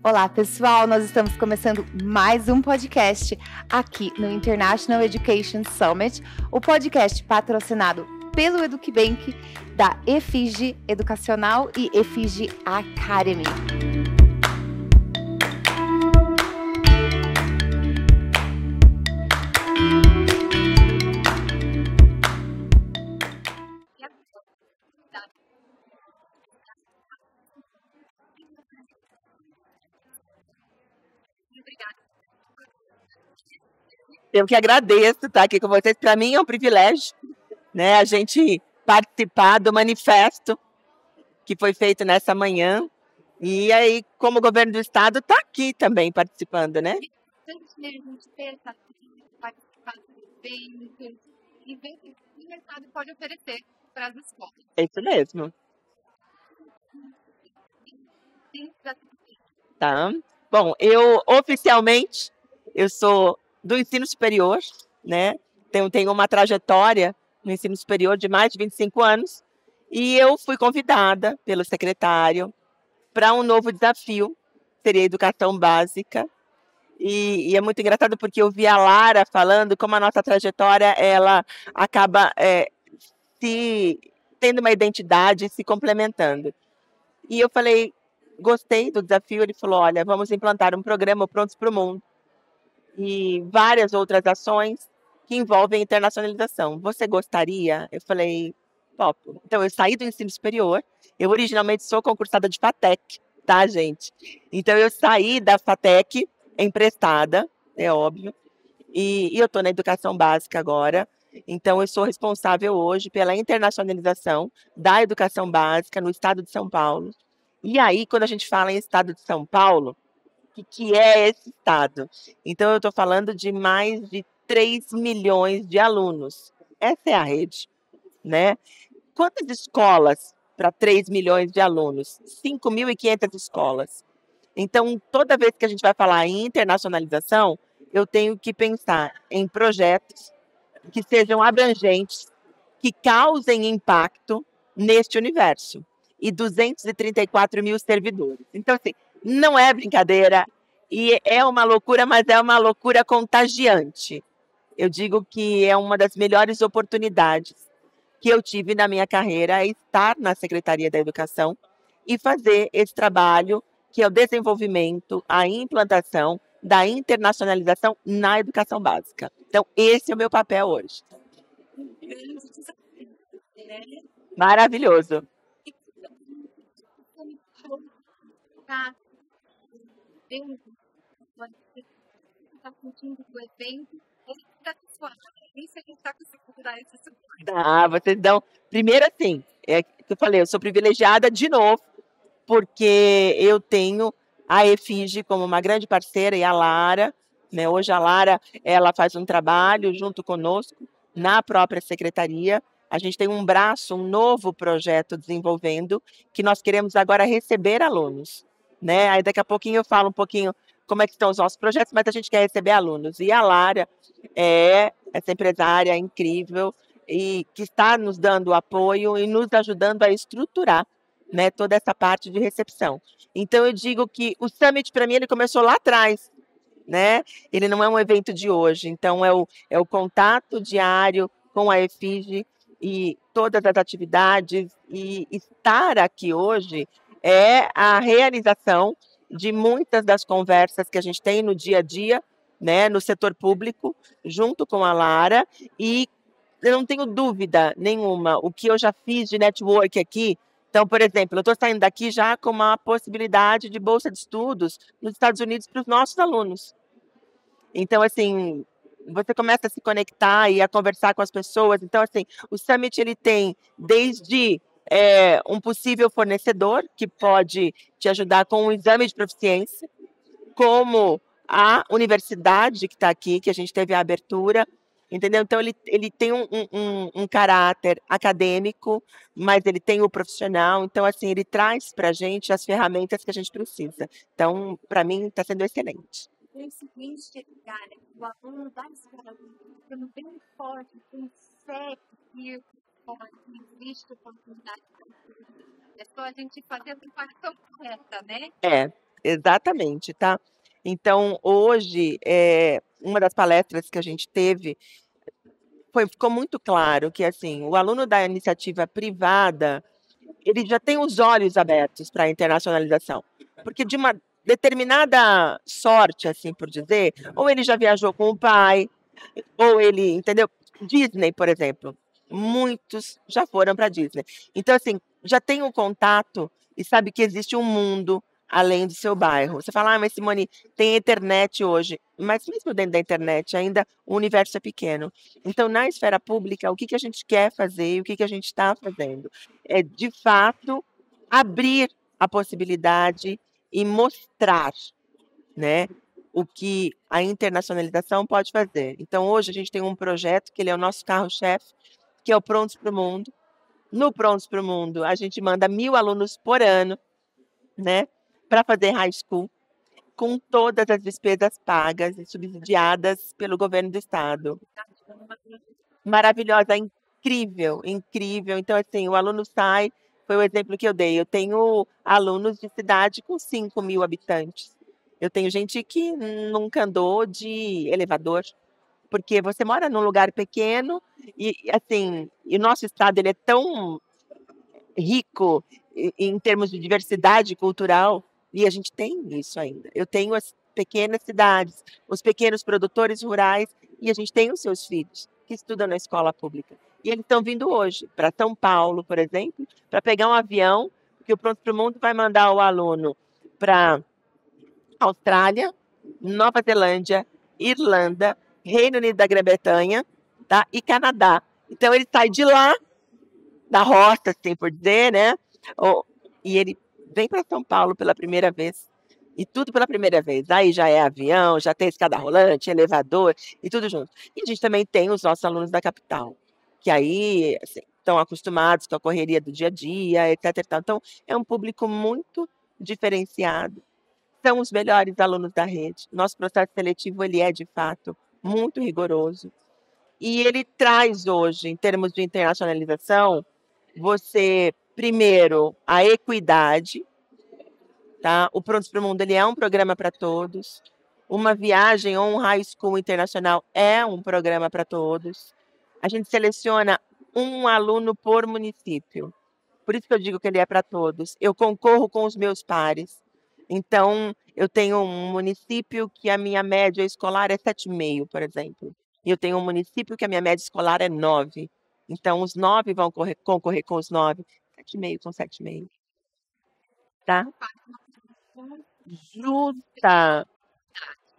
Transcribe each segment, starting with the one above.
Olá, pessoal! Nós estamos começando mais um podcast aqui no International Education Summit, o podcast patrocinado pelo EducBank, da EFIGE Educacional e EFIGE Academy. Eu que agradeço estar aqui com vocês. Para mim é um privilégio, né, a gente participar do manifesto que foi feito nessa manhã. E aí, como o governo do estado está aqui também participando, né? A gente ter participado do evento e ver o que o mercado pode oferecer para as escolas. É isso mesmo. Tá. Bom, eu oficialmente sou do ensino superior, né? Tenho uma trajetória no ensino superior de mais de 25 anos e eu fui convidada pelo secretário para um novo desafio, seria educação básica. E é muito engraçado porque eu vi a Lara falando como a nossa trajetória ela acaba se tendo uma identidade, se complementando. E eu falei, gostei do desafio. Ele falou, olha, vamos implantar um programa Prontos para o Mundo e várias outras ações que envolvem internacionalização. Você gostaria? Eu falei, top. Então, eu saí do ensino superior. Eu originalmente sou concursada de FATEC, tá, gente? Então, eu saí da FATEC emprestada, é óbvio, e eu estou na educação básica agora. Então, eu sou responsável hoje pela internacionalização da educação básica no estado de São Paulo. E aí, quando a gente fala em estado de São Paulo, o que é esse estado? Então, eu estou falando de mais de 3 milhões de alunos. Essa é a rede, né? Quantas escolas para 3 milhões de alunos? 5.500 escolas. Então, toda vez que a gente vai falar em internacionalização, eu tenho que pensar em projetos que sejam abrangentes, que causem impacto neste universo. E 234 mil servidores. Então, assim, não é brincadeira e é uma loucura, mas é uma loucura contagiante. Eu digo que é uma das melhores oportunidades que eu tive na minha carreira, é estar na Secretaria da Educação e fazer esse trabalho que é o desenvolvimento, a implantação da internacionalização na educação básica. Então, esse é o meu papel hoje. Maravilhoso. Vocês dão. Primeiro, assim, é que eu falei, eu sou privilegiada de novo, porque eu tenho a EFIGE como uma grande parceira e a Lara, né? Hoje a Lara, ela faz um trabalho junto conosco na própria secretaria. A gente tem um braço, um novo projeto desenvolvendo, que nós queremos agora receber alunos, né? Aí daqui a pouquinho eu falo um pouquinho como é que estão os nossos projetos, mas a gente quer receber alunos. E a Lara é essa empresária incrível e que está nos dando apoio e nos ajudando a estruturar, né, toda essa parte de recepção. Então, eu digo que o Summit, para mim, ele começou lá atrás, né? Ele não é um evento de hoje. Então, é o contato diário com a EFIGE e todas as atividades. E estar aqui hoje é a realização de muitas das conversas que a gente tem no dia a dia, né, no setor público, junto com a Lara. E eu não tenho dúvida nenhuma, o que eu já fiz de network aqui. Então, por exemplo, eu estou saindo daqui já com uma possibilidade de bolsa de estudos nos Estados Unidos para os nossos alunos. Então, assim, você começa a se conectar e a conversar com as pessoas. Então, assim, o Summit ele tem desde um possível fornecedor que pode te ajudar com um exame de proficiência, como a universidade que está aqui, que a gente teve a abertura, entendeu? Então, ele tem um caráter acadêmico, mas ele tem o profissional. Então, assim, ele traz para a gente as ferramentas que a gente precisa. Então, para mim, está sendo excelente. O aluno da escola ficando bem forte, consegue ir como existe oportunidade. É só a gente fazer a preparação correta, né? exatamente, tá? Então, hoje, uma das palestras que a gente teve ficou muito claro que, assim, o aluno da iniciativa privada, ele já tem os olhos abertos para a internacionalização, porque de uma determinada sorte, assim por dizer, ou ele já viajou com o pai, ou ele, entendeu? Disney, por exemplo, muitos já foram para Disney. Então, assim, já tem um contato e sabe que existe um mundo além do seu bairro. Você fala, mas Simone, tem internet hoje, mas mesmo dentro da internet, ainda o universo é pequeno. Então, na esfera pública, o que que a gente quer fazer e o que que a gente está fazendo? É, de fato, abrir a possibilidade e mostrar, né, o que a internacionalização pode fazer. Então, hoje a gente tem um projeto que ele é o nosso carro-chefe, que é o Prontos para o Mundo. No Prontos para o Mundo, a gente manda 1.000 alunos por ano, né, para fazer high school, com todas as despesas pagas e subsidiadas pelo governo do estado. Maravilhosa, incrível, incrível. Então, assim, o aluno sai, foi o exemplo que eu dei. Eu tenho alunos de cidade com 5.000 habitantes. Eu tenho gente que nunca andou de elevador, porque você mora num lugar pequeno e, assim, e o nosso estado ele é tão rico em termos de diversidade cultural, e a gente tem isso ainda. Eu tenho as pequenas cidades, os pequenos produtores rurais, e a gente tem os seus filhos que estudam na escola pública. E eles estão vindo hoje para São Paulo, por exemplo, para pegar um avião, porque o Pronto para o Mundo vai mandar o aluno para Austrália, Nova Zelândia, Irlanda, Reino Unido da Grã-Bretanha, tá? E Canadá. Então ele sai de lá da roça, assim por dizer, né? E ele vem para São Paulo pela primeira vez. E tudo pela primeira vez. Aí já é avião, já tem escada rolante, elevador e tudo junto. E a gente também tem os nossos alunos da capital, que aí assim, estão acostumados com a correria do dia a dia, etc. E tal. Então, é um público muito diferenciado. São os melhores alunos da rede. Nosso processo seletivo ele é, de fato, muito rigoroso. E ele traz hoje, em termos de internacionalização, você, primeiro, a equidade, tá? O Prontos para o Mundo ele é um programa para todos. Uma viagem ou um high school internacional é um programa para todos. A gente seleciona um aluno por município. Por isso que eu digo que ele é para todos. Eu concorro com os meus pares. Então, eu tenho um município que a minha média escolar é 7,5, por exemplo. E eu tenho um município que a minha média escolar é 9. Então, os 9 vão concorrer com os 9. 7,5 com 7,5. Tá? Justa.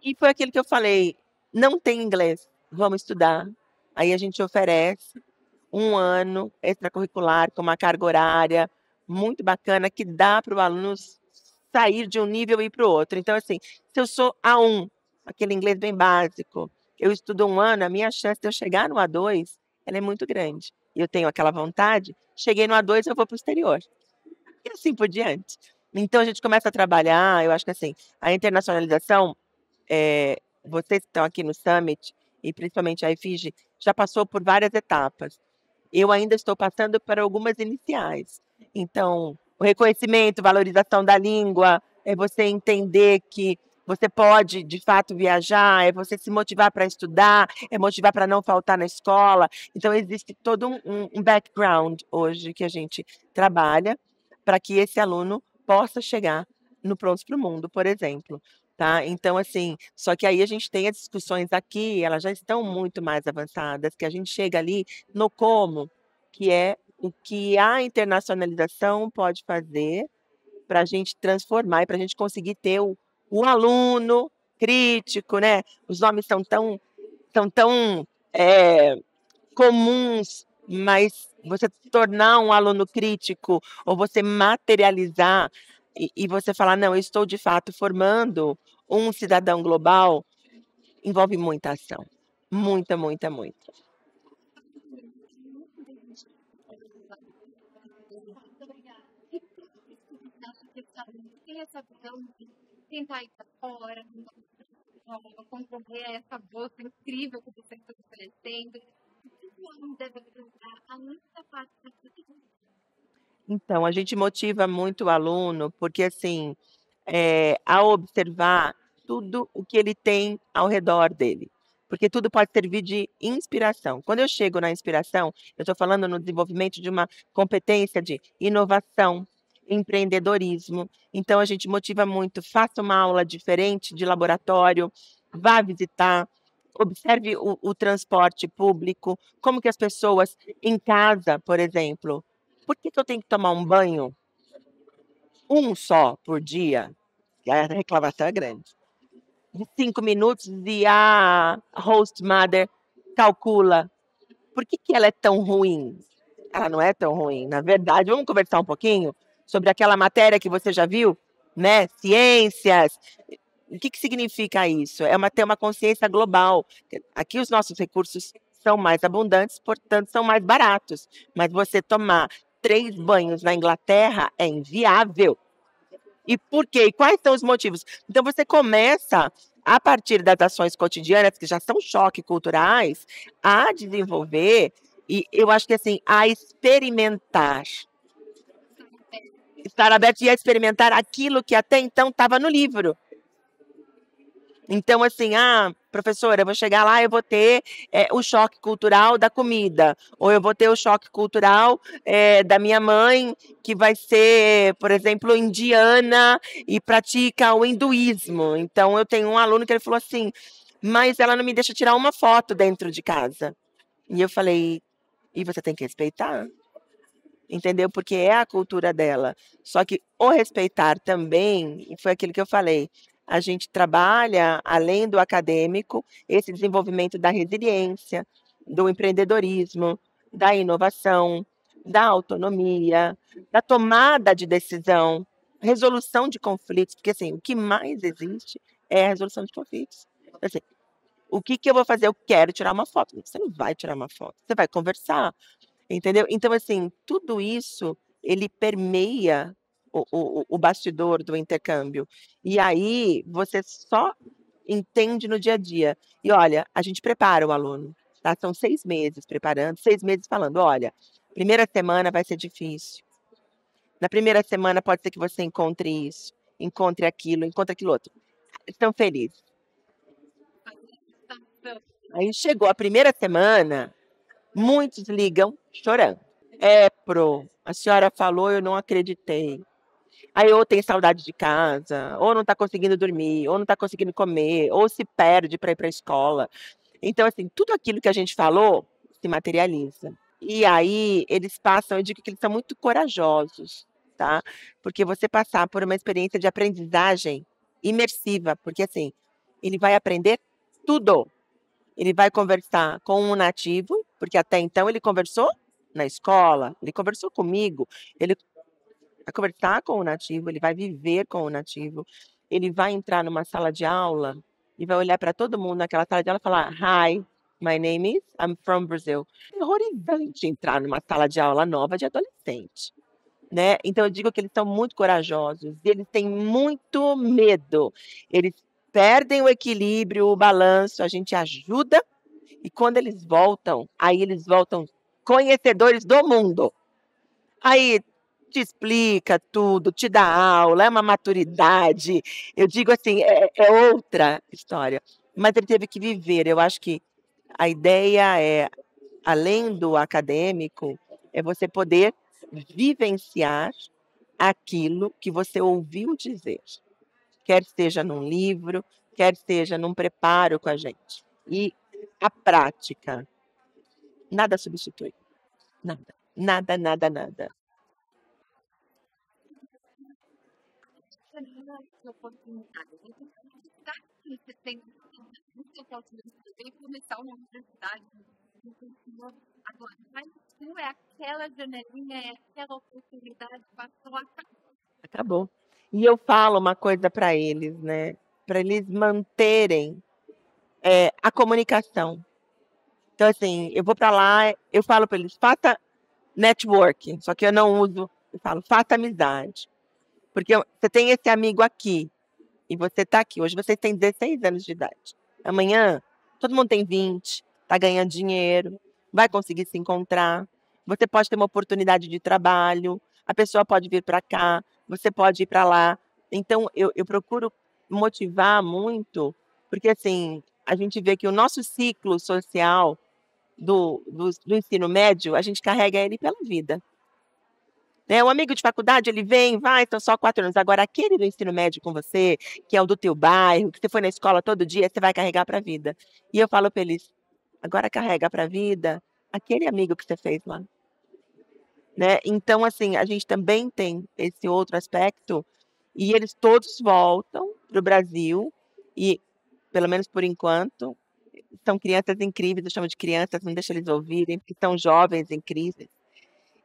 E foi aquilo que eu falei. Não tem inglês. Vamos estudar. Aí a gente oferece um ano extracurricular com uma carga horária muito bacana que dá para o aluno sair de um nível e ir para o outro. Então, assim, se eu sou A1, aquele inglês bem básico, eu estudo um ano, a minha chance de eu chegar no A2, ela é muito grande. E eu tenho aquela vontade, cheguei no A2, eu vou para o exterior. E assim por diante. Então, a gente começa a trabalhar, eu acho que assim, a internacionalização, vocês que estão aqui no Summit, e principalmente a EFIGE, já passou por várias etapas. Eu ainda estou passando por algumas iniciais. Então, o reconhecimento, valorização da língua, é você entender que você pode, de fato, viajar, é você se motivar para estudar, é motivar para não faltar na escola. Então, existe todo um background hoje que a gente trabalha para que esse aluno possa chegar no Prontos para o Mundo, por exemplo. Tá? Então, assim, só que aí a gente tem as discussões aqui, elas já estão muito mais avançadas, que a gente chega ali no como, que é o que a internacionalização pode fazer para a gente transformar e para a gente conseguir ter o aluno crítico, né? Os nomes são tão comuns, mas você tornar um aluno crítico ou você materializar e você falar, não, eu estou de fato formando um cidadão global, envolve muita ação. Muita, muita, muita. Tem essa visão de tentar ir para fora, concorrer a essa bolsa incrível que você está oferecendo. O que o aluno deve pensar, além da parte da Então, a gente motiva muito o aluno, porque assim, a observar tudo o que ele tem ao redor dele. Porque tudo pode servir de inspiração. Quando eu chego na inspiração, eu estou falando no desenvolvimento de uma competência de inovação, empreendedorismo. Então, a gente motiva muito. Faça uma aula diferente de laboratório, vá visitar, observe o transporte público, como que as pessoas em casa, por exemplo, por que eu tenho que tomar um banho um só por dia? Que a reclamação é grande. De 5 minutos e a host mother calcula. Por que ela é tão ruim? Ela não é tão ruim. Na verdade, vamos conversar um pouquinho sobre aquela matéria que você já viu, né? Ciências. O que significa isso? Ter uma consciência global. Aqui os nossos recursos são mais abundantes, portanto, são mais baratos. Mas você tomar 3 banhos na Inglaterra é inviável. E por quê? E quais são os motivos? Então, você começa, a partir das ações cotidianas, que já são choques culturais, a desenvolver, e eu acho que assim, a experimentar. Estar aberto e a experimentar aquilo que até então estava no livro. Então, assim, professora, eu vou chegar lá, eu vou ter o choque cultural da comida, ou eu vou ter o choque cultural da minha mãe, que vai ser, por exemplo, indiana e pratica o hinduísmo. Então, eu tenho um aluno que ele falou assim, mas ela não me deixa tirar uma foto dentro de casa. E eu falei, e você tem que respeitar, entendeu? Porque é a cultura dela. Só que o respeitar também, e foi aquilo que eu falei, a gente trabalha, além do acadêmico, esse desenvolvimento da resiliência, do empreendedorismo, da inovação, da autonomia, da tomada de decisão, resolução de conflitos, porque assim, o que mais existe é a resolução de conflitos. Assim, o que eu vou fazer? Eu quero tirar uma foto. Você não vai tirar uma foto, você vai conversar, entendeu? Então, assim, tudo isso, ele permeia o bastidor do intercâmbio. E aí, você só entende no dia a dia. E olha, a gente prepara o aluno, tá? São 6 meses preparando, 6 meses falando, olha, primeira semana vai ser difícil. Na primeira semana pode ser que você encontre isso, encontre aquilo outro. Estão felizes. Aí chegou a primeira semana, muitos ligam chorando. A senhora falou, eu não acreditei. Aí ou tem saudade de casa, ou não está conseguindo dormir, ou não está conseguindo comer, ou se perde para ir para a escola. Então, assim, tudo aquilo que a gente falou se materializa. E aí eles passam, eu digo que eles são muito corajosos, tá? Porque você passar por uma experiência de aprendizagem imersiva, porque assim, ele vai aprender tudo. Ele vai conversar com um nativo, porque até então ele conversou na escola, ele conversou comigo, ele vai conversar com o nativo, ele vai viver com o nativo, ele vai entrar numa sala de aula e vai olhar para todo mundo naquela sala de aula e falar: Hi, my name is, I'm from Brazil. É horrorizante entrar numa sala de aula nova de adolescente, né? Então eu digo que eles são muito corajosos, eles têm muito medo, eles perdem o equilíbrio, o balanço, a gente ajuda e quando eles voltam, aí eles voltam conhecedores do mundo. Aí te explica tudo, te dá aula, é uma maturidade. Eu digo assim, é outra história. Mas ele teve que viver. Eu acho que a ideia é, além do acadêmico, é você poder vivenciar aquilo que você ouviu dizer. Quer seja num livro, quer seja num preparo com a gente. E a prática, nada substitui. Nada. Nada, nada, nada. Acabou. E eu falo uma coisa para eles, né? Para eles manterem a comunicação. Então, assim, eu vou para lá, eu falo para eles, faça networking, só que eu não uso, eu falo, faça amizade. Porque você tem esse amigo aqui, e você está aqui. Hoje você tem 16 anos de idade. Amanhã, todo mundo tem 20, está ganhando dinheiro, vai conseguir se encontrar. Você pode ter uma oportunidade de trabalho, a pessoa pode vir para cá, você pode ir para lá. Então, eu procuro motivar muito, porque assim, a gente vê que o nosso ciclo social do ensino médio, a gente carrega ele pela vida. Né? Um amigo de faculdade, ele vem, vai, são só 4 anos. Agora, aquele do ensino médio com você, que é o do teu bairro, que você foi na escola todo dia, você vai carregar para a vida. E eu falo para eles, agora carrega para a vida aquele amigo que você fez lá. Né? Então, assim, a gente também tem esse outro aspecto, e eles todos voltam para o Brasil, e, pelo menos por enquanto, são crianças incríveis, eu chamo de crianças, não deixa eles ouvirem, porque são jovens incríveis.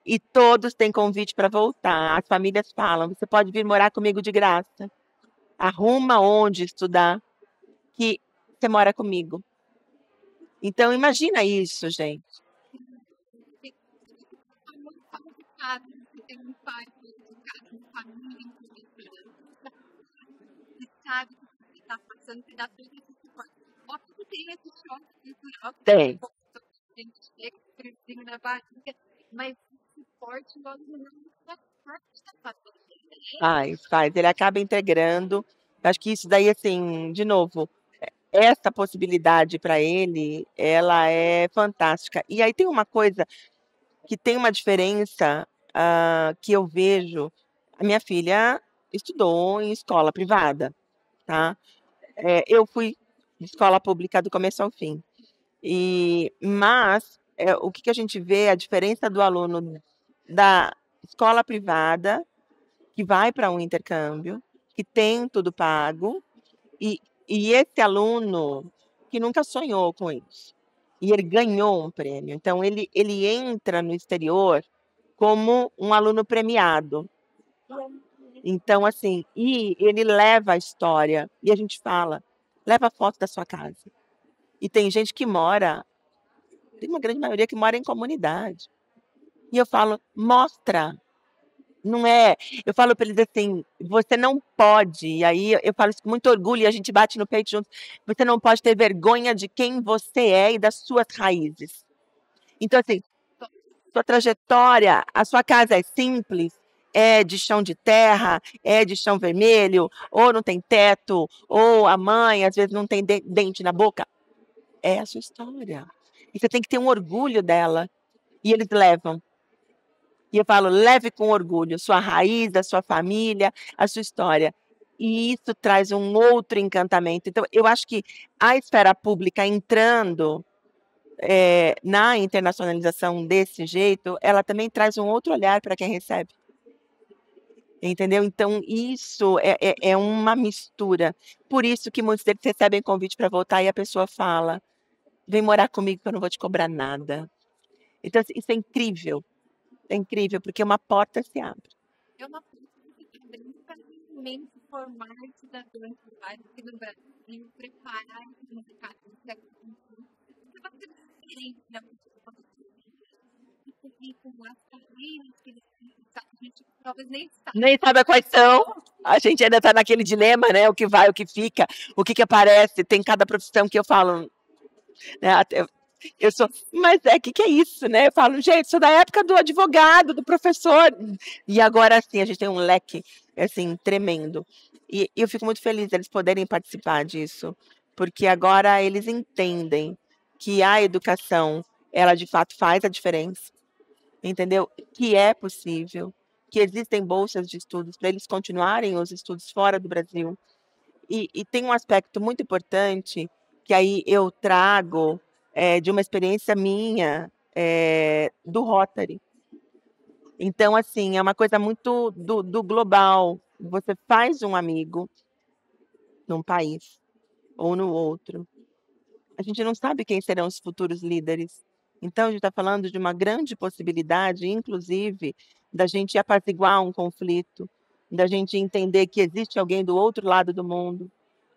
E todos têm convite para voltar. As famílias falam: você pode vir morar comigo de graça. Arruma onde estudar, que você mora comigo. Então, imagina isso, gente. Tem. Faz. Ele acaba integrando. Acho que isso daí, assim, de novo, essa possibilidade para ele, ela é fantástica. E aí tem uma coisa que tem uma diferença que eu vejo. A minha filha estudou em escola privada, tá? Eu fui de escola pública do começo ao fim. Mas o que a gente vê, a diferença do aluno da escola privada, que vai para um intercâmbio, que tem tudo pago, e esse aluno que nunca sonhou com isso. E ele ganhou um prêmio. Então, ele entra no exterior como um aluno premiado. Então, assim, e ele leva a história, e a gente fala, leva a foto da sua casa. E tem gente que mora, tem uma grande maioria que mora em comunidade. E eu falo, mostra. Não é. Eu falo para eles assim, você não pode, e aí eu falo isso com muito orgulho e a gente bate no peito juntos, você não pode ter vergonha de quem você é e das suas raízes. Então, assim, sua trajetória, a sua casa é simples, é de chão de terra, é de chão vermelho, ou não tem teto, ou a mãe às vezes não tem dente na boca. É a sua história. E você tem que ter um orgulho dela. E eles levam. E eu falo, leve com orgulho sua raiz, a sua família, a sua história. E isso traz um outro encantamento. Então, eu acho que a esfera pública entrando na internacionalização desse jeito, ela também traz um outro olhar para quem recebe. Entendeu? Então, isso é uma mistura. Por isso que muitos deles recebem convite para voltar e a pessoa fala, vem morar comigo que eu não vou te cobrar nada. Então, assim, isso é incrível. É incrível, porque uma porta se abre. Nem sabe quais são. A gente ainda está naquele dilema, né? O que vai, o que fica, o que aparece. Tem cada profissão que eu falo, né? Eu sou, mas que é isso, né? Eu falo, gente, sou da época do advogado, do professor. E agora, assim, a gente tem um leque, assim, tremendo. E eu fico muito feliz deles poderem participar disso, porque agora eles entendem que a educação, ela de fato faz a diferença, entendeu? Que é possível, que existem bolsas de estudos para eles continuarem os estudos fora do Brasil. E tem um aspecto muito importante que aí eu trago de uma experiência minha do Rotary. Então, assim, é uma coisa muito do global. Você faz um amigo num país ou no outro. A gente não sabe quem serão os futuros líderes. Então, a gente está falando de uma grande possibilidade, inclusive, da gente apaziguar um conflito, da gente entender que existe alguém do outro lado do mundo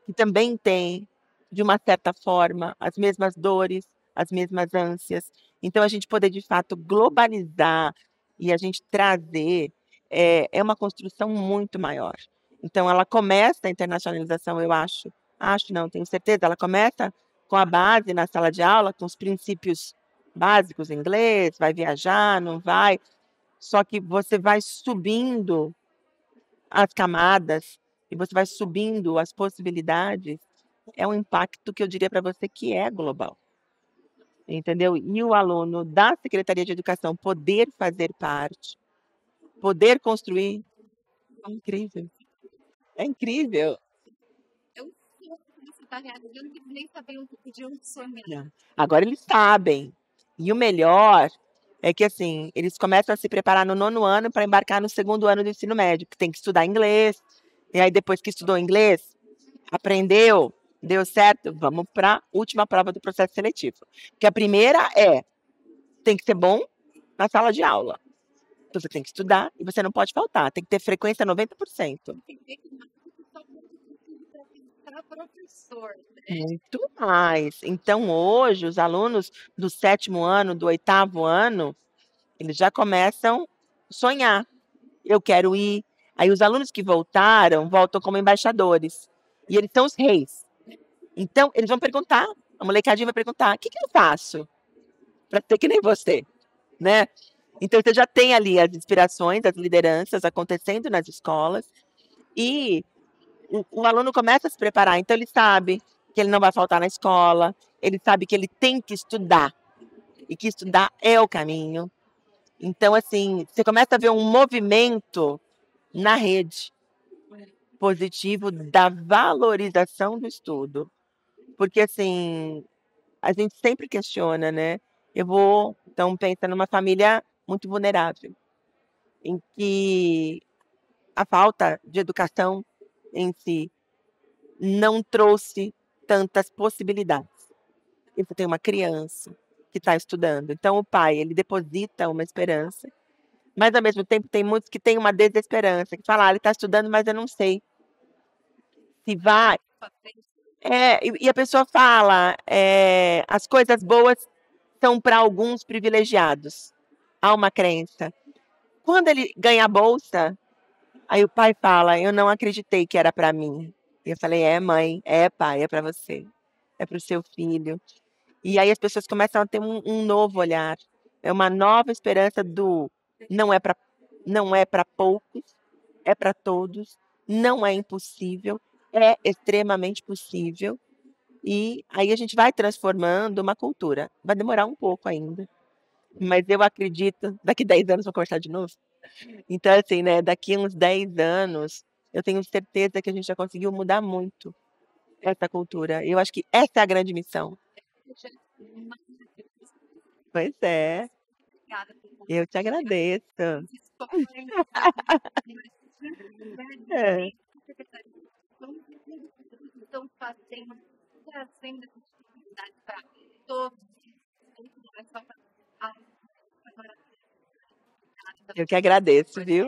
que também tem, de uma certa forma, as mesmas dores, as mesmas ânsias. Então, a gente poder, de fato, globalizar e a gente trazer é uma construção muito maior. Então, ela começa a internacionalização, eu acho não, tenho certeza, ela começa com a base na sala de aula, com os princípios básicos em inglês, vai viajar, não vai, só que você vai subindo as camadas e você vai subindo as possibilidades, é um impacto que eu diria para você que é global. Entendeu? E o aluno da Secretaria de Educação poder fazer parte, poder construir, é incrível. É incrível. Eu sinto que você está realizando que nem sabiam o que podiam sonhar. Não. Agora eles sabem. E o melhor é que, assim, eles começam a se preparar no 9º ano para embarcar no 2º ano do ensino médio, que tem que estudar inglês. E aí, depois que estudou inglês, aprendeu, deu certo, vamos para a última prova do processo seletivo. Porque a primeira tem que ser bom na sala de aula. Então, você tem que estudar e você não pode faltar. Tem que ter frequência 90%. Tem que ver que não para professor. Muito mais. Então, hoje, os alunos do 7º ano, do 8º ano, eles já começam a sonhar. Eu quero ir. Aí, os alunos que voltam como embaixadores. E eles são os reis. Então, eles vão perguntar, a molecadinha vai perguntar, o que eu faço para ser que nem você? Né? Então, você já tem ali as inspirações, as lideranças acontecendo nas escolas. E o aluno começa a se preparar. Então, ele sabe que ele não vai faltar na escola, ele sabe que ele tem que estudar, e que estudar é o caminho. Então, assim, você começa a ver um movimento na rede positivo da valorização do estudo. Porque, assim, a gente sempre questiona, né? Então, pensa numa família muito vulnerável, em que a falta de educação em si não trouxe tantas possibilidades. E você tem uma criança que está estudando. Então, o pai, ele deposita uma esperança, mas, ao mesmo tempo, tem muitos que têm uma desesperança, que falam, ele está estudando, mas eu não sei se vai. E a pessoa fala, as coisas boas são para alguns privilegiados. Há uma crença. Quando ele ganha a bolsa, aí o pai fala, eu não acreditei que era para mim. E eu falei, mãe, pai, é para você. É para o seu filho. E aí as pessoas começam a ter um novo olhar. É uma nova esperança do não é para poucos, é para todos, não é impossível, é extremamente possível. E aí a gente vai transformando uma cultura. Vai demorar um pouco ainda. Mas eu acredito, daqui 10 anos vou conversar de novo. Então, assim, né, daqui uns 10 anos, eu tenho certeza que a gente já conseguiu mudar muito essa cultura. Eu acho que essa é a grande missão. Pois é. Eu te agradeço. É. Estão fazendo, trazendo essa dificuldade para todos. Não é só para Eu que agradeço, viu?